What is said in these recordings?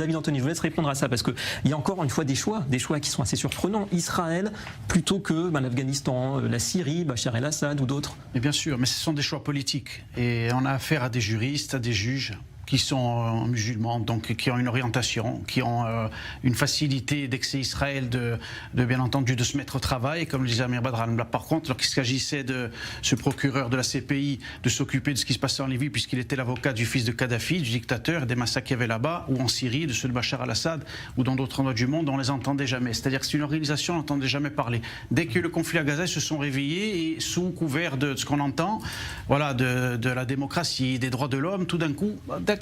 David Anthony, je vous laisse répondre à ça parce qu'il y a encore une fois des choix qui sont assez surprenants. Israël plutôt que l'Afghanistan, la Syrie, Bachar el-Assad ou d'autres. Mais bien sûr, mais ce sont des choix politiques. Et on a affaire à des juristes, à des juges qui sont musulmans, donc qui ont une orientation, qui ont une facilité d'accès à Israël, bien entendu, de se mettre au travail, comme le disait Amir Badran. Là, par contre, lorsqu'il s'agissait de ce procureur de la CPI de s'occuper de ce qui se passait en Libye, puisqu'il était l'avocat du fils de Kadhafi, du dictateur, des massacres qu'il y avait là-bas, ou en Syrie, de ceux de Bachar al-Assad, ou dans d'autres endroits du monde, on les entendait jamais. C'est-à-dire que c'est une organisation, on n'entendait jamais parler. Dès que le conflit à Gaza, ils se sont réveillés et sous couvert de ce qu'on entend, voilà, de la démocratie, des droits de l'homme, tout d'un coup,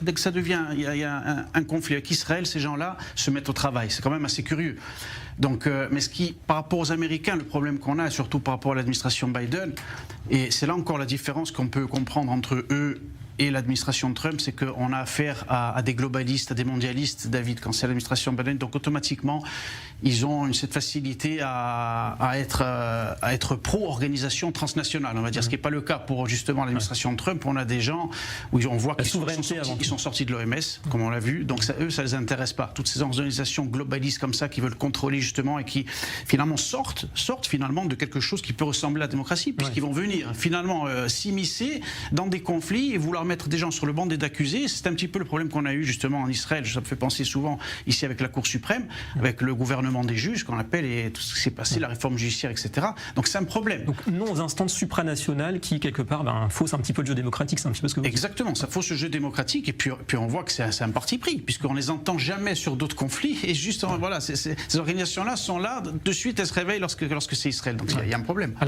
dès que ça devient, il y a un conflit avec Israël, ces gens-là se mettent au travail. C'est quand même assez curieux. Donc, mais par rapport aux Américains, le problème qu'on a, et surtout par rapport à l'administration Biden, et c'est là encore la différence qu'on peut comprendre entre eux et l'administration Trump, c'est qu'on a affaire à des globalistes, à des mondialistes, David, quand c'est l'administration Biden, donc automatiquement, ils ont cette facilité à être pro-organisation transnationale, on va dire, ce qui n'est pas le cas pour justement l'administration Trump. On a des gens où on voit qu'ils sont sortis de l'OMS, comme on l'a vu, donc eux, ça ne les intéresse pas. Toutes ces organisations globalistes comme ça, qui veulent contrôler justement et qui finalement sortent finalement de quelque chose qui peut ressembler à la démocratie, puisqu'ils vont venir finalement s'immiscer dans des conflits et vouloir mettre des gens sur le banc des accusés. C'est un petit peu le problème qu'on a eu justement en Israël. Ça me fait penser souvent ici avec la Cour suprême, avec le gouvernement des juges qu'on appelle, et tout ce qui s'est passé, la réforme judiciaire, etc. Donc c'est un problème. Donc non aux instances supranationales qui quelque part faussent un petit peu le jeu démocratique, c'est un petit peu ce que vous dites. Exactement, ça fausse le jeu démocratique et puis on voit que c'est un parti pris puisqu'on les entend jamais sur d'autres conflits et justement voilà, ces organisations-là sont là de suite, elles se réveillent lorsque c'est Israël. Donc il y a un problème.